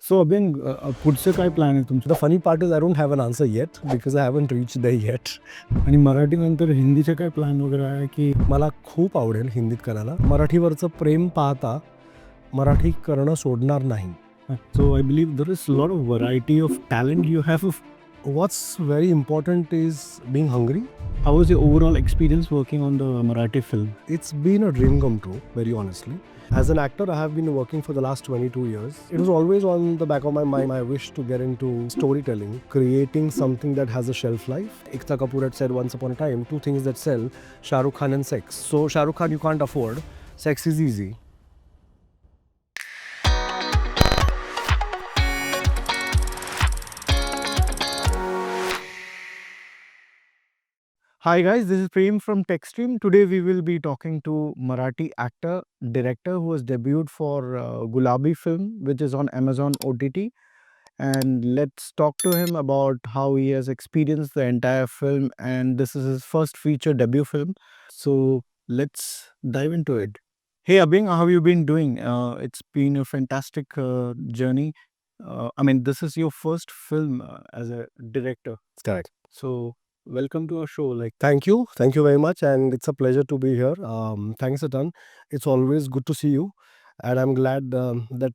So Abhyangh, पुढचं काय plan आहे तुमचं? The funny part is I don't have an answer yet because I haven't reached there yet. आणि मराठीनंतर हिंदीचे काय plan वगैरे आहे की मला खूप आवडेल हिंदीत करायला. मराठीवरचं प्रेम पाहता मराठी करणं सोडणार नाही. So I believe there is a lot of variety of talent you have. What's very important is being hungry. How was your overall experience working on the Marathi film? It's been a dream come true, very honestly. As an actor, I have been working for the last 22 years. It was always on the back of my mind, my wish to get into storytelling, creating something that has a shelf life. Ekta Kapoor had said once upon a time, two things that sell, Shah Rukh Khan and sex. So Shah Rukh Khan you can't afford, sex is easy. Hi guys, this is Prem from TechStream. Today we will be talking to Marathi actor, director who has debuted for Gulabi film, which is on Amazon OTT. And let's talk to him about how he has experienced the entire film, and this is his first feature debut film. So let's dive into it. Hey Abhyangh, how have you been doing? It's been a fantastic journey. I mean, this is your first film as a director. Correct. So welcome to our show. Thank you very much, and it's a pleasure to be here. Thanks a ton. It's always good to see you, and I'm glad that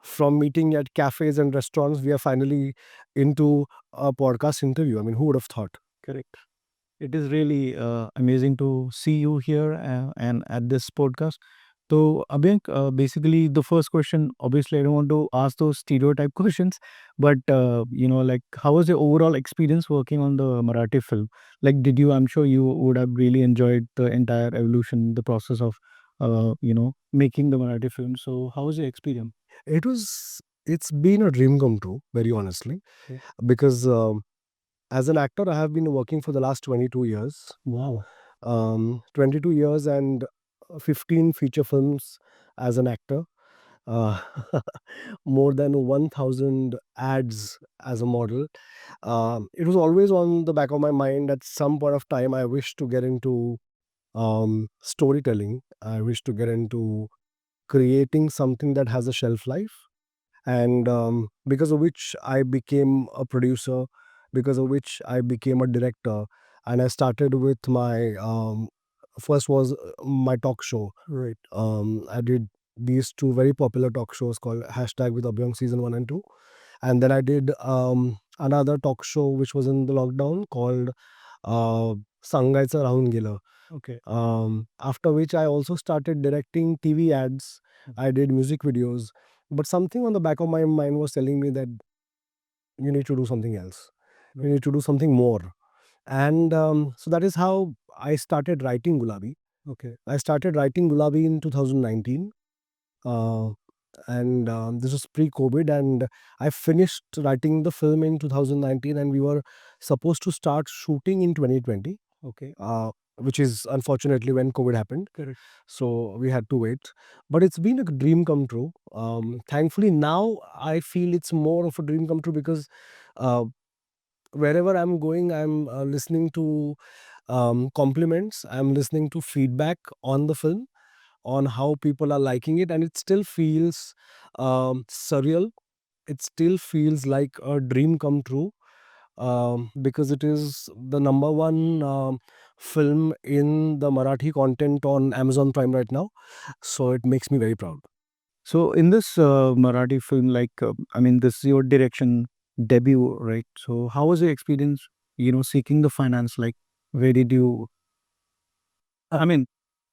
from meeting at cafes and restaurants, we are finally into a podcast interview. I mean, who would have thought? Correct. It is really amazing to see you here and at this podcast. So, Abhyangh, basically, the first question, obviously, I don't want to ask those stereotype questions, but how was your overall experience working on the Marathi film? Did you? I'm sure you would have really enjoyed the entire evolution, the process of, making the Marathi film. So, how was your experience? It's been a dream come true, very honestly, Okay. because as an actor, I have been working for the last 22 years. Wow. 22 years and 15 feature films as an actor. Uh, more than 1,000 ads as a model. It was always on the back of my mind at some point of time. I wish to get into storytelling. I wish to get into creating something that has a shelf life. And because of which I became a producer, because of which I became a director. And I started with my first was my talk show. Right. I did these two very popular talk shows called Hashtag with Abhyangh Season 1 and 2. And then I did another talk show which was in the lockdown called Sangaयचं राहून गेलं. Okay. After which I also started directing TV ads. I did music videos. But something on the back of my mind was telling me that you need to do something else. You need to do something more. And so that is how I started writing Gulabi. Okay. I started writing Gulabi in 2019. And this was pre-COVID, and I finished writing the film in 2019, and we were supposed to start shooting in 2020. Okay. Which is unfortunately when COVID happened. Correct. So we had to wait. But it's been a dream come true. Thankfully, now I feel it's more of a dream come true because uh, wherever I'm going, I'm listening to compliments, I'm listening to feedback on the film, on how people are liking it, and it still feels surreal. It still feels like a dream come true because it is the number one film in the Marathi content on Amazon Prime right now. So it makes me very proud. So in this Marathi film, this is your direction debut, right? So how was your experience, seeking the finance? Where did you? I mean,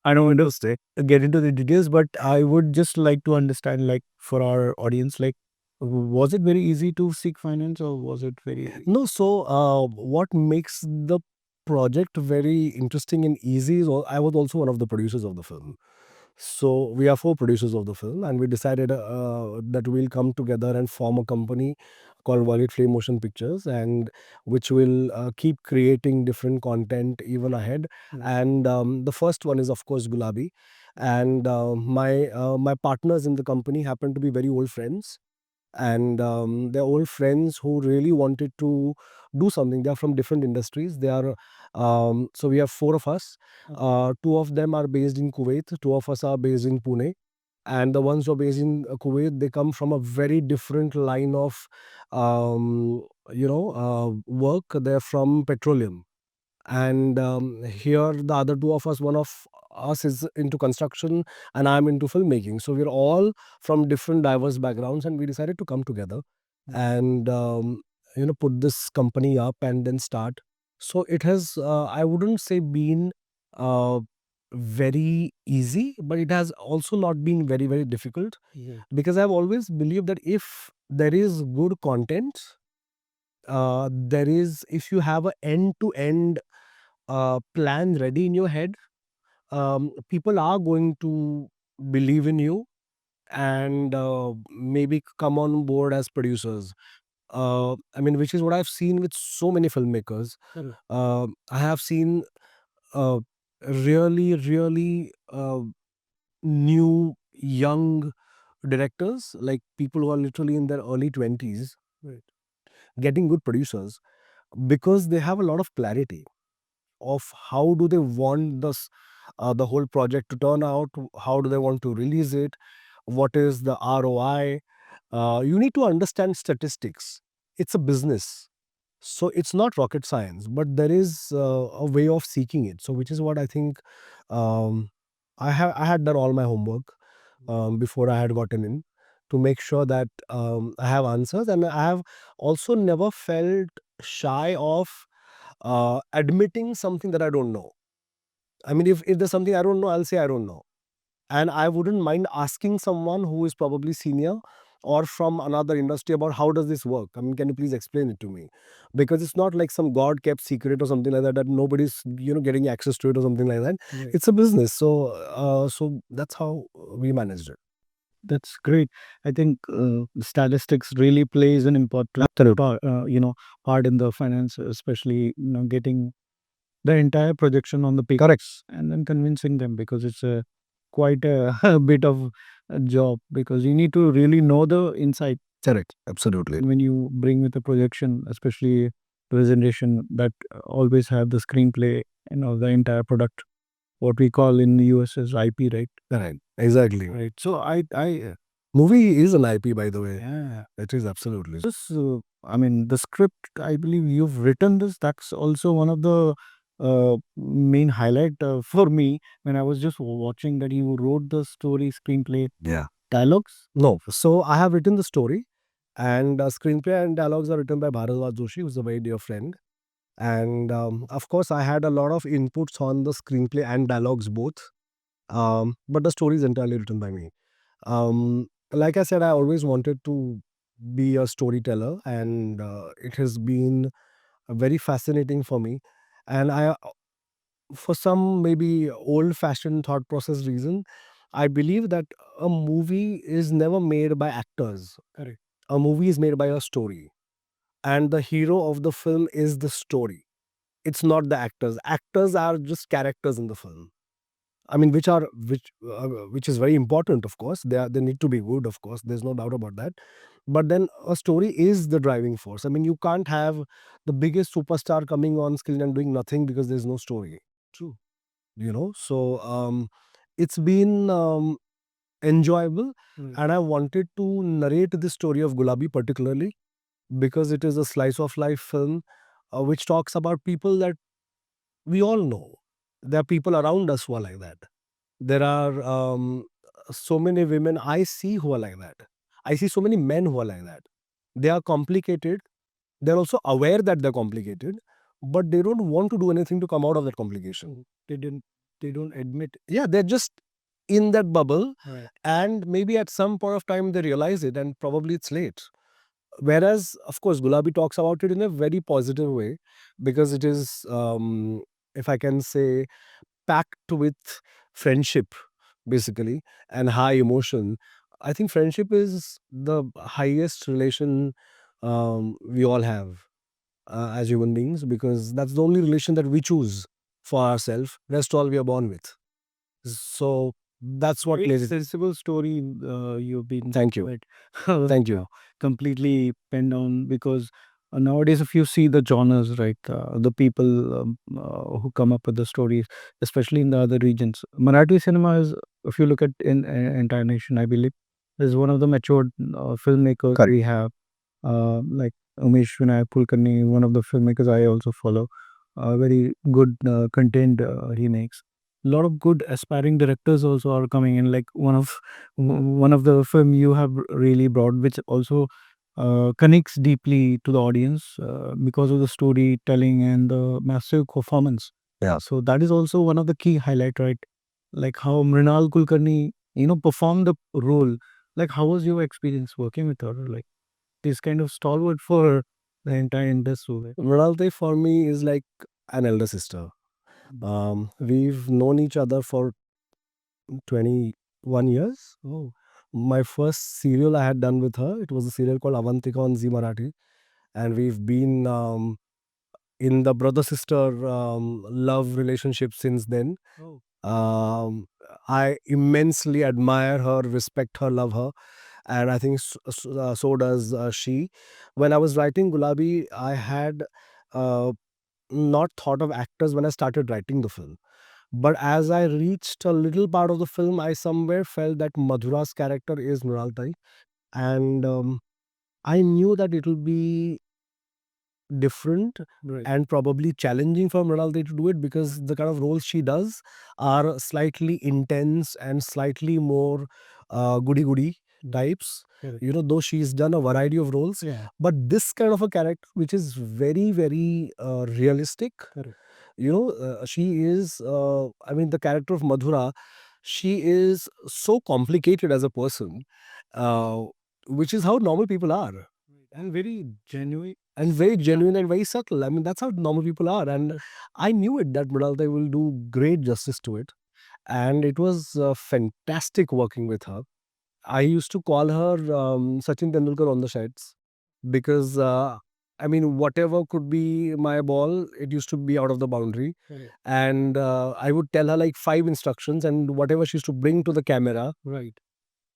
I don't want to get into the details, but I would just like to understand, for our audience, was it very easy to seek finance, or was it very? No, so what makes the project very interesting and easy is I was also one of the producers of the film. So we are four producers of the film, and we decided that we'll come together and form a company called Violet Flame Motion Pictures, and which will keep creating different content even ahead. And the first one is of course Gulabi, and my partners in the company happen to be very old friends, and they're old friends who really wanted to do something. They're from different industries. They are so we have four of us. Two of them are based in Kuwait, two of us are based in Pune, and the ones who are based in Kuwait, they come from a very different line of work. They're from petroleum, and here the other two of us, one of us is into construction and I'm into filmmaking, so we're all from different diverse backgrounds, and we decided to come together and put this company up and then start. So it has, I wouldn't say been uh, very easy, but it has also not been very very difficult. Yeah. Because I've always believed that if there is good content, there is, if you have a end to end plan ready in your head, people are going to believe in you and maybe come on board as producers. I mean, which is what I've seen with so many filmmakers. Correct. I have seen uh, really, really new young directors, like people who are literally in their early 20s, right, getting good producers because they have a lot of clarity of how do they want the whole project to turn out, how do they want to release it, what is the ROI. You need to understand statistics. It's a business, so it's not rocket science, but there is a way of seeking it. So which is what I think, um, I had done all my homework before I had gotten in, to make sure that I have answers, and I have also never felt shy of admitting something that I don't know. I mean, if there's something I don't know, I'll say I don't know. And I wouldn't mind asking someone who is probably senior or from another industry about how does this work? I mean, can you please explain it to me? Because it's not like some God kept secret or something like that, that nobody's, getting access to it or something like that. Right. It's a business. So that's how we managed it. That's great. I think statistics really plays an important Absolutely. part in the finance, especially getting the entire projection on the Correct. papers and then convincing them, because it's a quite a, a bit of a job, because you need to really know the insight Correct. Absolutely. when you bring with a projection, especially to a generation that always have the screenplay, the entire product, what we call in the US as IP, right? Correct. Exactly. Right. So I Movie is an IP, by the way. yeah. It is absolutely. This, I mean, the script, I believe you've written this. That's also one of the main highlight for me when I was just watching that you wrote the story, screenplay, Yeah. dialogues. No. So I have written the story, and screenplay and dialogues are written by Bharadwaj Joshi, who's a very dear friend. And of course, I had a lot of inputs on the screenplay and dialogues both. But the story is entirely written by me. Like I said, I always wanted to be a storyteller, and it has been very fascinating for me. And for some maybe old-fashioned thought process reason, I believe that a movie is never made by actors. Correct. A movie is made by a story, and the hero of the film is the story. It's not the actors. Actors are just characters in the film. I mean, which is very important, of course. They need to be good, of course. There's no doubt about that. But then a story is the driving force. I mean, you can't have the biggest superstar coming on screen and doing nothing because there's no story. True. So it's been enjoyable. Mm. And I wanted to narrate the story of Gulabi particularly because it is a slice of life film which talks about people that we all know. There are people around us who are like that. There are so many women I see who are like that. I see so many men who are like that. They are complicated. They're also aware that they're complicated, but they don't want to do anything to come out of that complication. They don't admit. Yeah, they're just in that bubble. Right. And maybe at some point of time they realize it, and probably it's late. Whereas, of course, Gulabi talks about it in a very positive way, because it is, if I can say, packed with friendship, basically, and high emotion. I think friendship is the highest relation we all have as human beings, because that's the only relation that we choose for ourselves. Rest all we are born with. So that's what Very makes it. sensible story you've been. Thank you. Right. Thank you. Completely penned down, because Nowadays, if you see the genres, right, the people who come up with the stories, especially in the other regions, Marathi cinema is, if you look at in entire nation, I believe, is one of the matured filmmakers. Correct. We have like Umesh Vinayak Kulkarni, one of the filmmakers I also follow. Very good content he makes. A lot of good aspiring directors also are coming in. Like one of the film you have really brought, which also connects deeply to the audience because of the storytelling and the massive performance. Yeah. So that is also one of the key highlight, right? Like how Mrinal Kulkarni, performed the role. Like how was your experience working with her? Like this kind of stalwart for the entire industry. Right? Mrinalti for me is like an elder sister. We've known each other for 21 years. Oh, My first serial I had done with her, it was a serial called Avantika on Zee Marathi. And we've been in the brother sister love relationship since then. oh, Um, I immensely admire her, respect her, love her, and I think so does she. When I was writing Gulabi, I had uh, not thought of actors when I started writing the film. But as I reached a little part of the film, I somewhere felt that Madhura's character is Mrunaltai, and I knew that it will be different right. and probably challenging for Mrunaltai to do it, because the kind of roles she does are slightly intense and slightly more goody goody types. Correct. Though she's done a variety of roles, Yeah. but this kind of a character, which is very, very realistic. Correct. She is, I mean, the character of Madhura, she is so complicated as a person, uh, which is how normal people are. And very genuine. And very genuine and very subtle. I mean, that's how normal people are. And I knew it that Mrunaltai will do great justice to it. And it was fantastic working with her. I used to call her Sachin Tendulkar on the sets, because I mean, whatever could be my ball, it used to be out of the boundary. Correct. And I would tell her like 5 instructions, and whatever she used to bring to the camera Right.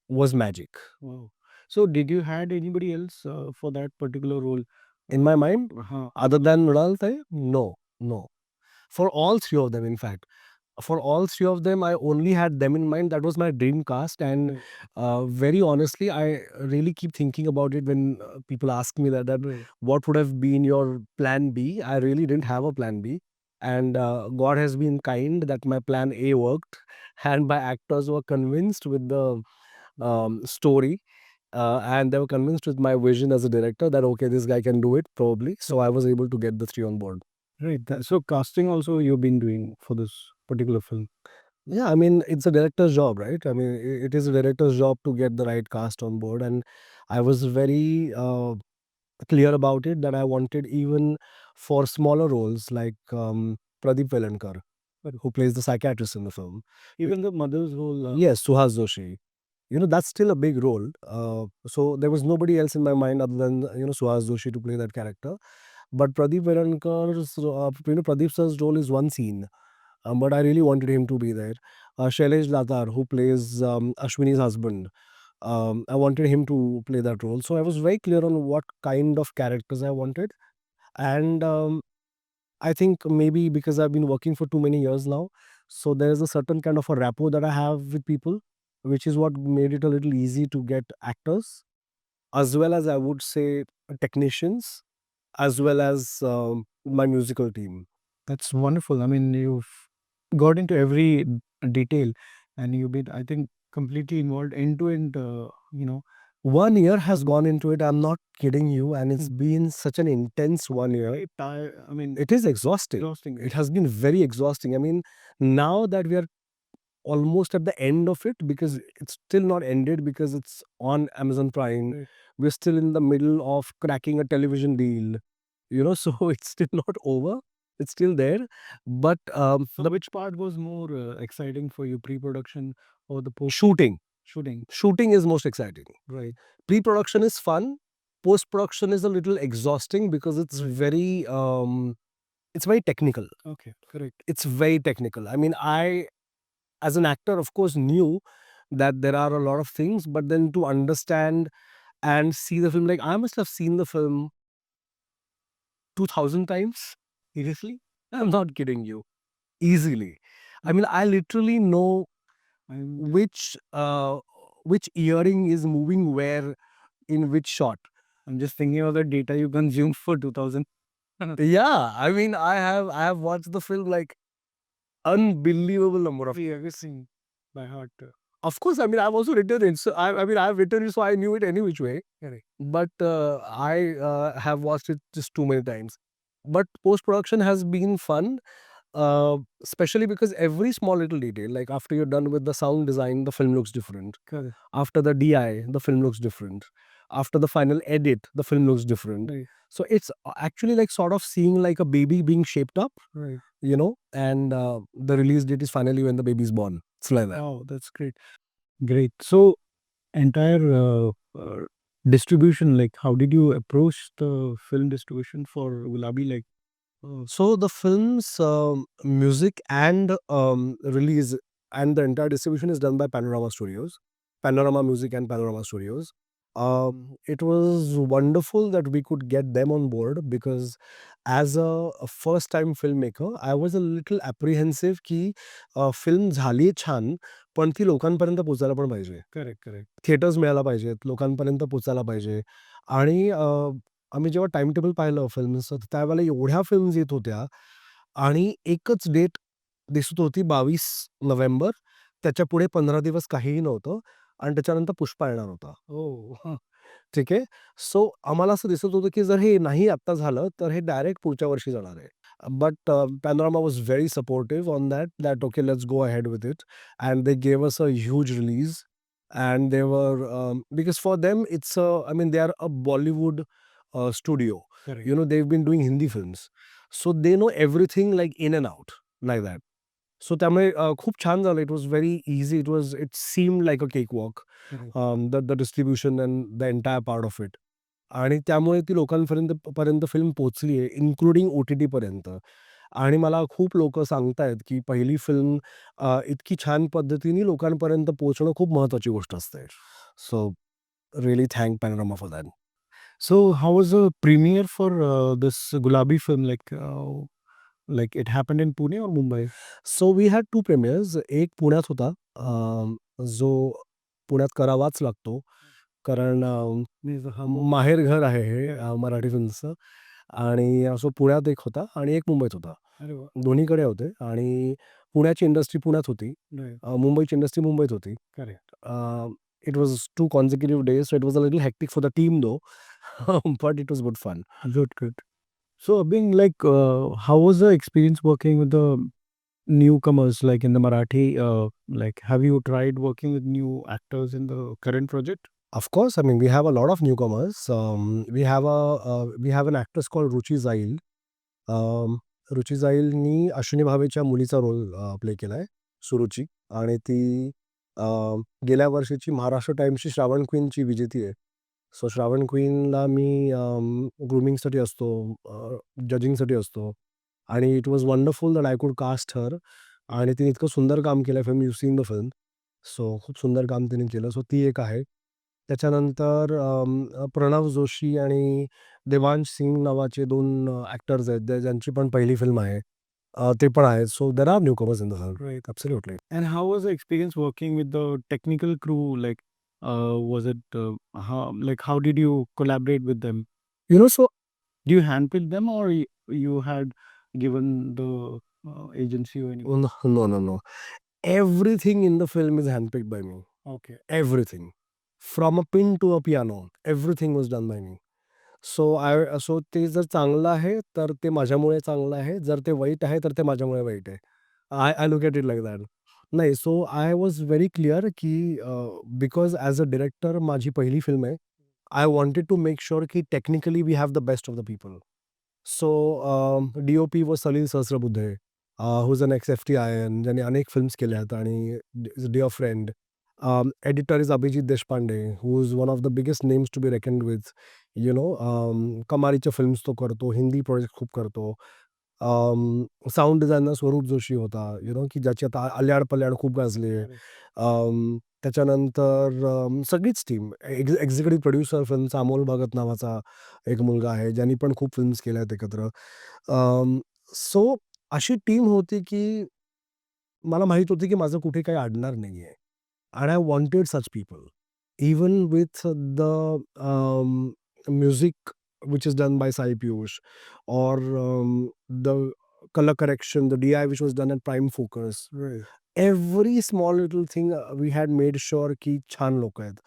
was magic. Wow. So did you had anybody else for that particular role? In my mind, Uh-huh. other than Mrunaltai, no, no. For all three of them, in fact. For all three of them, I only had them in mind. That was my dream cast. And Right. very honestly, I really keep thinking about it when people ask me that Right. what would have been your plan B. I really didn't have a plan B. And God has been kind that my plan A worked. And my actors were convinced with the story. And they were convinced with my vision as a director that, okay, this guy can do it, probably. So I was able to get the three on board. Right. So casting also you've been doing for this particular film. Yeah, I mean, it's a director's job, right? I mean, it is a director's job to get the right cast on board. And I was very clear about it that I wanted, even for smaller roles like Pradeep Velankar, who plays the psychiatrist in the film. Even the mother's role. Yes, Suhas Joshi. That's still a big role. So there was nobody else in my mind other than, Suhas Joshi to play that character. But Pradeep Velankar's, Pradeep sir's role is one scene. But I really wanted him to be there. Shailesh Datar, who plays Ashwini's husband, I wanted him to play that role. So I was very clear on what kind of characters I wanted. And I think maybe because I've been working for too many years now, so there's a certain kind of a rapport that I have with people, which is what made it a little easy to get actors, as well as I would say technicians, as well as my musical team. That's wonderful. I mean, you've got into every detail, and you've been, I think, completely involved end to end. 1 year has gone into it. I'm not kidding you. And it's been such an intense 1 year. I mean, It is exhausting. exhausting. It has been very exhausting. I mean, now that we are almost at the end of it, because it's still not ended, because it's on Amazon Prime. Right. We're still in the middle of cracking a television deal, so it's still not over. It's still there. But So which part was more exciting for you, pre-production or the post shooting. shooting? Shooting is most exciting. Right. Pre-production is fun. Post-production is a little exhausting because it's very technical. Okay. Correct. It's very technical. I mean, I, as an actor, of course, knew that there are a lot of things, but then to understand and see the film, like I must have seen the film 2000 times. Seriously? I'm not kidding you. Easily. I mean, I literally know which earring is moving where in which shot. I'm just thinking of the data you consumed for 2000. Yeah, I mean, I have watched the film like unbelievable number of. Everything by heart. Of course, I mean, I've also written it. So I mean, I've written it, so I knew it any which way. Correct. But I have watched it just too many times. But post production has been fun, especially because every small little detail, like after you're done with the sound design, the film looks different. Correct. After the DI, the film looks different. After the final edit, the film looks different. Right. So it's actually like sort of seeing like a baby being shaped up, Right. and the release date is finally when the baby's born. It's like that. Oh, that's great. Great. So entire distribution, like how did you approach the film distribution for Gulabi? Like, So the film's music and release and the entire distribution is done by Panorama Studios, Panorama Music and Panorama Studios. It was wonderful that we could get them on board because as a first-time filmmaker, I was a little apprehensive की film झाली छान, पण ती लोकांपर्यंत पोहोचायला पण पाहिजे. Correct correct. Theatres मिळायला पाहिजेत, लोकांपर्यंत पोहोचायला पाहिजे आणि आम्ही जेव्हा टाईम टेबल पाहिलं फिल्मचं, त्यावेळेला एवढ्या फिल्म्स येत होत्या आणि एकच डेट दिसत होती 22 नोव्हेंबर. त्याच्यापुढे 15 दिवस काहीही नव्हतं आणि त्याच्यानंतर पुष्पा येणार होता. हो. ठीक आहे. सो आम्हाला असं दिसत होतं, की जर हे नाही आत्ता झालं, तर हे डायरेक्ट पुढच्या वर्षी जाणार आहे. But Panorama was very supportive on that okay, let's go ahead with it. And they gave us a huge release. And they were, because for them, I mean, they are a Bollywood studio. Correct. They've been doing Hindi films. So they know everything like in and out, like that. सो त्यामुळे खूप छान झालं. It was very easy. It seemed like a cake walk. Correct. The distribution and the entire part of it. आणि त्यामुळे ती लोकांपर्यंत film पोहोचली आहे, इन्क्लुडिंग OTT पर्यंत. आणि मला खूप लोकं सांगतायत, की पहिली फिल्म इतकी छान पद्धतीने लोकांपर्यंत पोहोचणं खूप महत्त्वाची गोष्ट असते. So really thank panorama for that. So how was the premiere for this Gulabi film? Like it happened in Pune or Mumbai? So we had 2 premieres. एक पुण्यात होता, जो पुण्यात करावाच लागतो. कारण माहेरघर आहे हे मराठी फिल्मचं. आणि सो पुण्यात एक होता आणि एक मुंबईत होता. अरे वाह! दोन्हीकडे होते आणि पुण्याची इंडस्ट्री पुण्यात होती. Right. मुंबईची इंडस्ट्री मुंबईत होती. Correct. It was 2 consecutive days, so it was a little hectic for the team though. But it was good fun. Good, good. So being like, how was the experience working with the newcomers, like in the Marathi? Like, have you tried working with new actors in the current project? Of course, I mean, we have a lot of newcomers. We have an actress called Ruchi Zail. रुची जाईलनी अश्विनी भावेच्या मुलीचा role play केला आहे, सुरुची. आणि ती गेल्या वर्षीची महाराष्ट्र टाइम्सची श्रावण क्वीनची विजेती आहे. सो श्रावण क्वीनला मी ग्रूमिंगसाठी असतो, जजिंगसाठी असतो. आणि it was wonderful that I could cast her. आणि तिने इतकं सुंदर काम केलं आहे. You seen the film. So खूप सुंदर काम तिने केलं. सो ती एक आहे. त्याच्यानंतर प्रणव जोशी आणि देवांश सिंग नावाचे 2 ॲक्टर्स आहेत, ज्यांची पण पहिली फिल्म आहे. ते पण आहेत. So there are newcomers in the film. Right. Absolutely. And how was the experience working with the technical crew? Like, was it how did you collaborate with them? So Do you handpick them or you had given the agency or anything? No. Everything in the film is handpicked by me. Okay. Everything. From a pin to a piano, everything was done by me. सो ते जर चांगलं आहे, तर ते माझ्यामुळे चांगलं आहे. जर ते वाईट आहे, तर ते माझ्यामुळे वाईट आहे. I I look at it like that. नाही, so I was very clear की बिकॉज ॲज अ डायरेक्टर माझी पहिली फिल्म आहे. I wanted to make sure की technically we have the best of the people. So DOP was Salil Sahasrabuddhe, who is an ex-FTIN, ज्याने अनेक films केल्या आहेत आणि is dear friend. Editor is Abhijit Deshpande, who is one of the biggest names to be reckoned with. कमारीच्या films तो करतो, Hindi project खूप करतो. साऊंड डिझायनर स्वरूप जोशी होता, की ज्याची आता अल्याड पल्याड खूप गाजली आहे. Correct. त्याच्यानंतर सगळीच टीम एक्झिक्युटिव्ह प्रोड्युसर फिल्मचा अमोल भगत नावाचा एक मुलगा आहे, ज्यांनी पण खूप फिल्म्स केल्या आहेत एकत्र. सो अशी टीम होती की मला माहीत होतं की माझं कुठे काही अडणार नाहीये. And I wanted such people. Even with the music which is done by Sai Piyush, or the color correction, the DI which was done at Prime Focus. Right. Every small little thing we had made sure की छान लोक आहेत.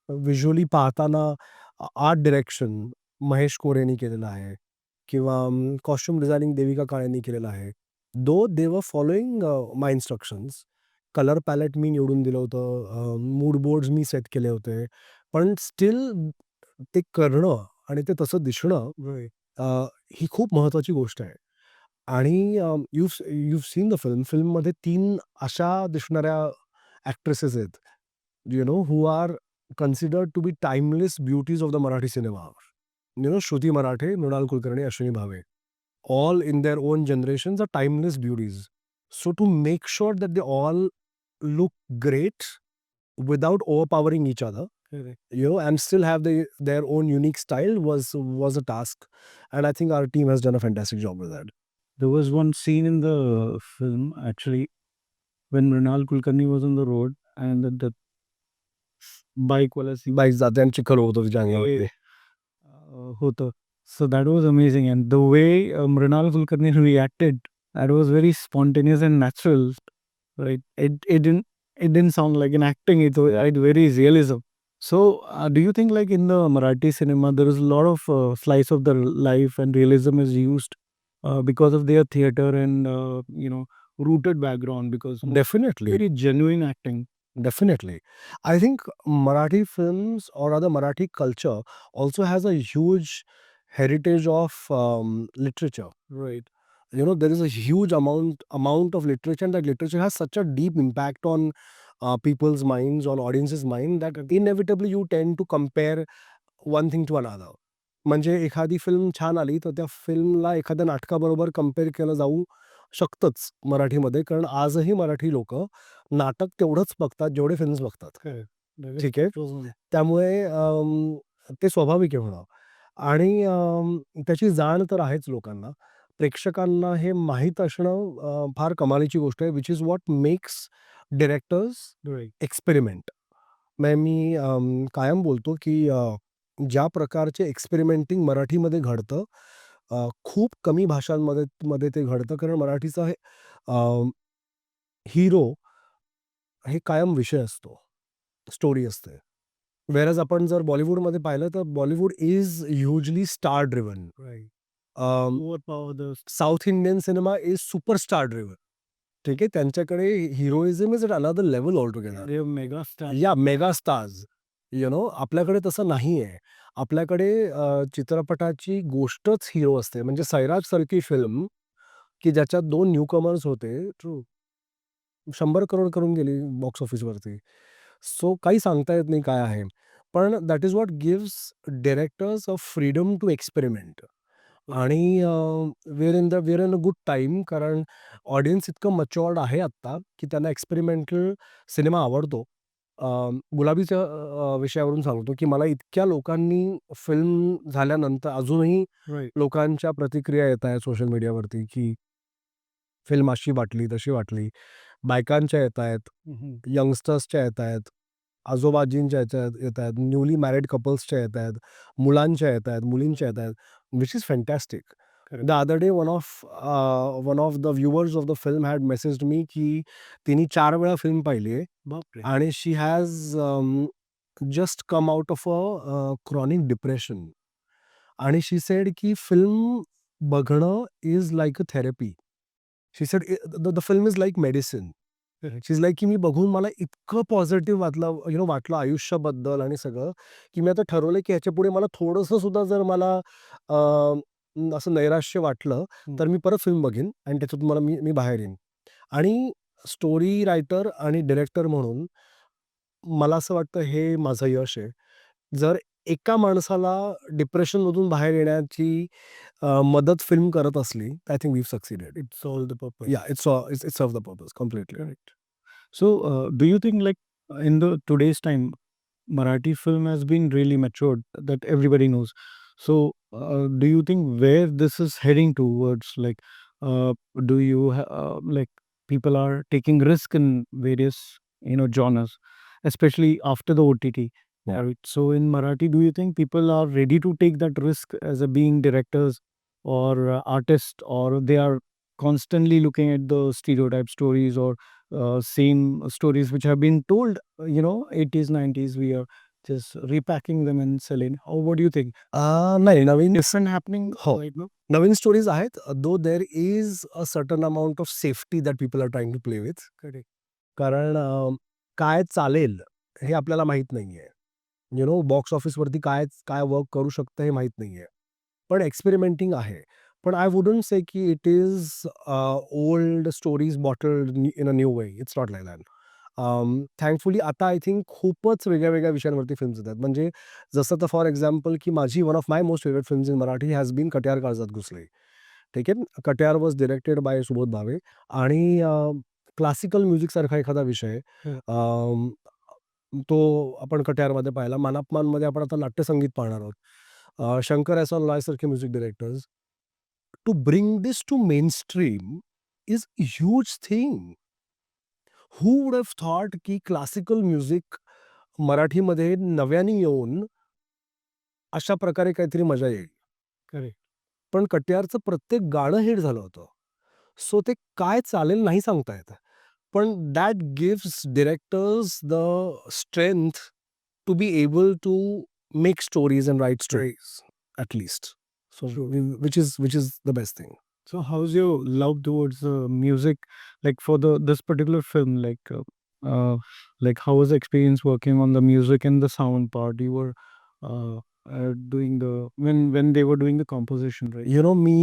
Visually पाहताना art direction Mahesh कोरेनी केलेलं आहे किंवा costume designing Devika काळेंनी केलेलं आहे. Though they were following my instructions. Colour palette मी निवडून दिलं होतं. मूड बोर्ड्स मी सेट केले होते. पण स्टिल ते करणं आणि ते तसं दिसणं अ, ही खूप महत्त्वाची गोष्ट आहे. आणि यू सीन द फिल्म. फिल्ममध्ये 3 अशा दिसणाऱ्या ॲक्ट्रेसेस आहेत, who are considered to be timeless beauties of the Marathi cinema. Shruti Marathe, Mrunal Kulkarni, Ashwini Bhave. All in their own generations are timeless beauties. So to make sure that they all look great without overpowering each other, correct, and still have their own unique style was a task. And I think our team has done a fantastic job with that. There was one scene in the film actually when Mrinal Kulkarni was on the road and the bike wala scene bike जाते आणि चिखल होतो तिच्या अंगामध्ये. होतं. So that was amazing, and the way Mrinal Kulkarni reacted, that was very spontaneous and natural, right? It didn't sound like an acting. It was very realism. So do you think like in the Marathi cinema there is a lot of slice of the life and realism is used because of their theater and rooted background, because Definitely. very genuine acting. Definitely. I think Marathi films, or rather Marathi culture, also has a huge heritage of literature. Right. There is a huge amount of literature, and that literature has such a deep impact on people's minds, on audiences' mind, that inevitably you tend to compare one thing to another. म्हणजे एखादी film छान आली तर त्या फिल्मला एखाद्या नाटकाबरोबर compare केलं जाऊ शकतंच मराठीमध्ये, कारण आजही मराठी लोक नाटक तेवढंच बघतात जेवढे फिल्म्स बघतात. ठीक आहे. त्यामुळे ते स्वाभाविक आहे म्हणा. आणि त्याची जाण तर आहेच लोकांना. प्रेक्षकांना हे माहीत असणं फार कमालीची गोष्ट आहे, which is what makes directors experiment. म्हणजे मी कायम बोलतो की ज्या प्रकारचे एक्सपेरिमेंटिंग मराठीमध्ये घडतं, खूप कमी भाषांमध्ये मध्ये ते घडतं, कारण मराठीचा हे हिरो हे कायम विषय असतो, स्टोरी असते. व्हेअरएज आपण जर बॉलिवूडमध्ये पाहिलं तर Bollywood is hugely star driven. South Indian cinema is superstar driven. ठीक आहे. त्यांच्याकडे heroism is at another level all together. Mega star. या मेगा स्टार्स. आपल्याकडे तसं नाही आहे. आपल्याकडे चित्रपटाची गोष्टच हिरो असते. म्हणजे सैराज सारखी फिल्म की ज्याच्यात 2 न्यूकमर्स होते. ट्रू. 100 करोड करून गेली बॉक्स ऑफिसवरती. सो काही सांगता येत नाही काय आहे. पण that is what gives directors a freedom to experiment. आणि we are in a good time, कारण ऑडियन्स इतकं मच्युअर्ड आहे आत्ता की त्यांना एक्सपेरिमेंटल सिनेमा आवडतो. गुलाबीच्या विषयावरून सांगतो की मला इतक्या लोकांनी फिल्म झाल्यानंतर अजूनही लोकांच्या प्रतिक्रिया येत आहेत सोशल मीडियावरती की फिल्म अशी वाटली, तशी वाटली. बायकांच्या येत आहेत, यंगस्टर्सच्या येत आहेत, आजोबाजींच्या येत आहेत, न्यूली मॅरिड कपल्सच्या येत आहेत, मुलांच्या येत आहेत, मुलींच्या येत आहेत, which is fantastic. The other day one of the viewers of the film had messaged me की तिने 4 वेळा फिल्म पाहिली आहे. बापरे. आणि she has just come out of a chronic depression. आणि शी सेड की फिल्म बघणं is like a therapy. She said the film is like medicine. She is like की मी बघून मला इतकं पॉझिटिव्ह वाटलं आयुष्याबद्दल आणि सगळं, की मी आता ठरवलं की ह्याच्यापुढे मला थोडंसं सुद्धा जर मला असं नैराश्य वाटलं तर मी परत फिल्म बघीन आणि त्याच्यातून मी बाहेर येईन. आणि स्टोरी रायटर आणि डिरेक्टर म्हणून मला असं वाटतं हे माझं यश आहे. जर एका माणसाला डिप्रेशनमधून बाहेर येण्याची मदत फिल्म करत असली, I think we have succeeded. It solved the purpose. Yeah, it's serve the purpose completely. Correct. So do you think like in the today's time, Marathi film has been really matured that everybody knows. So, do you think where this is heading towards? Like, uh, do you like people are taking risk in various genres, especially after the OTT? Yeah. Right. So, in Marathi, do you think people are ready to take that risk as a being directors or artists, or they are constantly looking at the stereotype stories or same stories which have been told 80s 90s, we are just repacking them and selling. How, what do you think? नाही नवीन Different happening हो. right now? नवीन stories आहेत. Though there is a certain amount of safety that people are trying to play with. Correct. कारण काय चालेल हे आपल्याला माहीत नाहीये. बॉक्स ऑफिसवरती काय काय वर्क करू शकतं हे माहीत नाहीये. पण एक्सपेरिमेंटिंग आहे. पण आय वुडंट से की it is old stories bottled in a new way. It's not like that. Thankfully आता आय थिंक खूपच वेगळ्या-वेगळ्या विषयांवरती फिल्म्स येतात. म्हणजे जसं तर फॉर एक्झाम्पल की माझी one of my most favourite films in Marathi has been Katyar Kaljat Ghusli. ठीक आहे. Katyar was directed by Subodh Bhave आणि क्लासिकल म्युझिकसारखा एखादा विषय हं. अं, तो आपण कट्यारमध्ये पाहिला. मानापमानमध्ये आपण आता नाट्यसंगीत पाहणार आहोत. शंकर एहसान लॉयसारखे music directors to bring this to mainstream is huge thing. Who would have thought की क्लासिकल म्युझिक मराठीमध्ये नव्याने येऊन अशा प्रकारे काहीतरी मजा येईल. करेक्ट. पण कट्यारचं प्रत्येक गाणं हिट झालं होतं. सो ते काय चालेल नाही सांगता येत. पण that gives directors the strength to be able to make stories and write stories at least. So Sure. Which is the best thing. So how's your love towards the music, like for the this particular film, uh like how was the experience working on the music and the sound part? You were uh, doing the when they were doing the composition, right? Me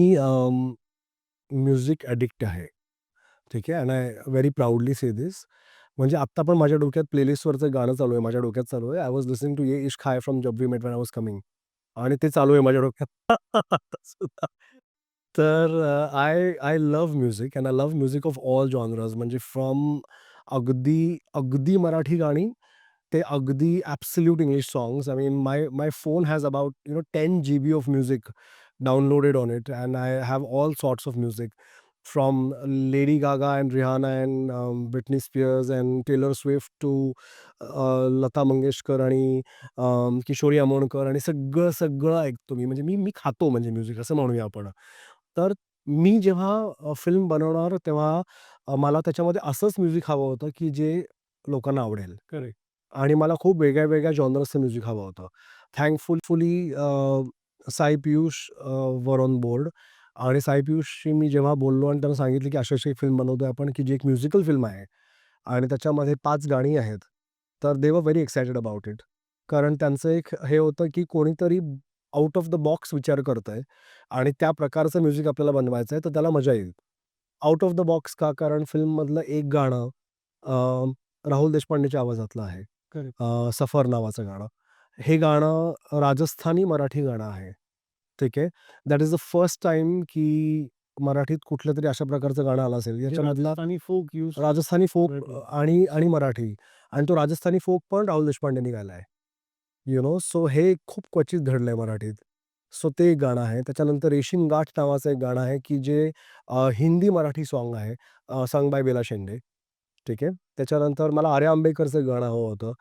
music addict आहे. ठीक आहे. And I very proudly से this. म्हणजे आत्ता पण माझ्या डोक्यात प्लेलिस्टवरचं गाणं चालू आहे. माझ्या डोक्यात चालू आहे. I was listening to Ye Ishq Hai from Jab we met when I was coming. आणि ते चालू आहे माझ्या डोक्यात आत्तासुद्धा. तर I I love music and I love music of all genres. म्हणजे फ्रॉम अगदी, अगदी मराठी गाणी ते अगदी absolute English songs. I mean my phone has about 10 GB of music downloaded on it, and I have all sorts of music from Lady Gaga and Rihanna and Britney Spears and Taylor Swift to Lata Mangeshkar आणि किशोरी आमोणकर आणि सगळं, सगळं ऐकतो मी. म्हणजे मी मी खातो म्हणजे music असं म्हणूया आपण. तर मी जेव्हा फिल्म बनवणार तेव्हा मला त्याच्यामध्ये असंच म्युझिक हवं होतं, की जे लोकांना आवडेल. Correct. आणि मला खूप वेगळ्या-वेगळ्या जॉनर्सचं म्युझिक हवं होतं. Thankfully Sai Piyush were on board. आणि साई पियुषशी मी जेव्हा बोललो आणि त्यांना सांगितलं, की अशी-अशी फिल्म बनवतोय आपण, की जी एक म्युझिकल फिल्म आहे आणि त्याच्यामध्ये 5 गाणी आहेत. तर they were very excited about it. कारण त्यांचं एक हे होतं, की कोणीतरी आउट ऑफ द बॉक्स विचार करतंय आणि त्या प्रकारचं म्युझिक आपल्याला बनवायचं आहे, तर त्याला मजा येईल. आउट ऑफ द बॉक्स का? कारण फिल्ममधलं एक गाणं राहुल देशपांडेच्या आवाजातलं आहे. Correct. सफर नावाचं गाणं. हे गाणं राजस्थानी मराठी गाणं आहे. ठीक आहे. That is the first time की मराठीत कुठलंतरी अशा प्रकारचं गाणं आलं असेल. जे याच्यामधला राजस्थानी folk use राजस्थानी फोक Marathi. आणि मराठी आणि तो राजस्थानी फोक पण राहुल देशपांडेंनी गायला आहे. सो हे खूप क्वचित घडलंय मराठीत. सो ते एक गाणं आहे. त्याच्यानंतर रेशीम गाठ नावाचं एक गाणं आहे, की जे हिंदी मराठी सॉन्ग आहे. सॉन्ग बाय बेला शेंडे. ठीक आहे. त्याच्यानंतर मला आर्या आंबेकरचं गाणं हवं होतं.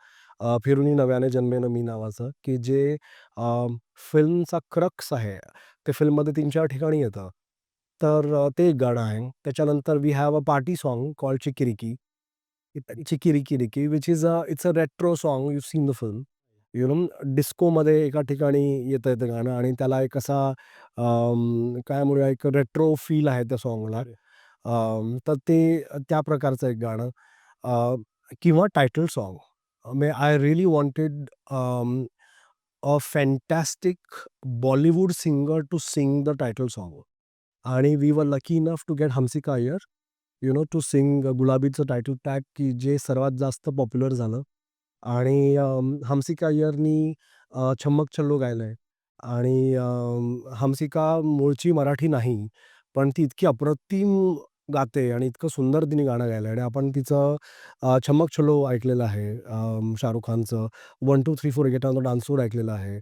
फिरुनी नव्याने जन्मेन मी नावाचं, की जे फिल्मचा क्रक्स आहे. ते फिल्ममध्ये 3-4 ठिकाणी येतं. तर ते एक गाणं आहे. त्याच्यानंतर we have a party song called Chiki-Riki. Chiki-Riki-Riki which is it's a retro song. You seen the film. डिस्कोमध्ये एका ठिकाणी येतंय ते गाणं आणि त्याला एक असा काय म्हणूया एक रेट्रो फील आहे त्या सॉन्गला. Correct. तर ते त्या प्रकारचं एक गाणं किंवा title song. I really wanted a fantastic Bollywood singer to sing the title song. आणि we were lucky enough to get Hansika Iyer to sing गुलाबीचं टायटल ट्रॅक की जे सर्वात जास्त पॉप्युलर झालं. आणि हंसिका अय्यरनी छम्मक छल्लो गायलंय आणि हंसिका मूळची मराठी नाही, पण ती इतकी अप्रतिम गाते आणि इतकं सुंदर तिने गाणं गायलं आणि आपण तिचं छमक छलो ऐकलेलं आहे, शाहरुख खानचं 1, 2, 3, 4 एकेटा डान्सवर ऐकलेलं आहे,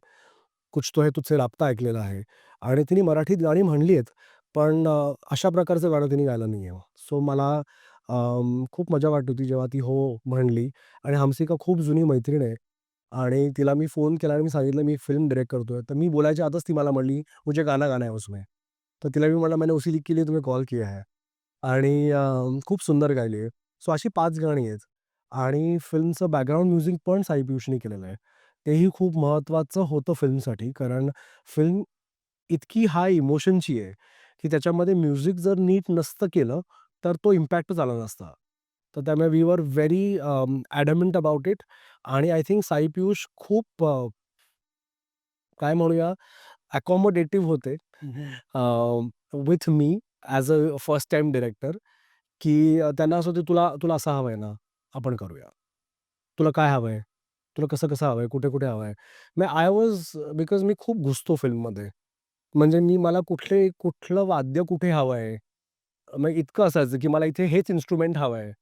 कुछ तो है तुझसे राब्ता ऐकलेला आहे आणि तिने मराठीत गाणी म्हणली आहेत, पण अशा प्रकारचं गाणं तिने गायलं नाही आहे. सो मला खूप मजा वाटत होती जेव्हा ती हो म्हणली आणि हमसी का खूप जुनी मैत्रीण आहे आणि तिला मी फोन केला आणि मी सांगितलं मी फिल्म डायरेक्ट करतोय. तर मी बोलायच्या आतच ती मला म्हणली, "मुझे गाना गाना है उसमें." तर तिला मी म्हटलं, "मैंने उसी के लिए तुम्हें कॉल किया है." आणि खूप सुंदर गायली आहे. सो अशी 5 गाणी आहेत आणि फिल्मचं बॅकग्राऊंड म्युझिक पण साई पियुषने केलेलं आहे. तेही खूप महत्त्वाचं होतं फिल्मसाठी, कारण फिल्म इतकी हाय इमोशनची आहे, की त्याच्यामध्ये म्युझिक जर नीट नसतं केलं, तर तो इम्पॅक्टच आला नसता. तर त्यामुळे we were very adamant about it आणि आय थिंक साई पियुष खूप काय म्हणूया अकोमोडेटिव्ह होते with me as a first time director, की त्यांना असं होतं, "तुला तुला असं हवंय ना? आपण करूया. तुला काय हवंय? तुला कसं-कसं हवंय? कुठे-कुठे हवंय?" मग आय वॉज बिकॉज मी खूप घुसतो फिल्ममध्ये. म्हणजे मला कुठलं वाद्य कुठे हवंय? मग इतकं असायचं, की मला इथे हेच इन्स्ट्रुमेंट हवंय.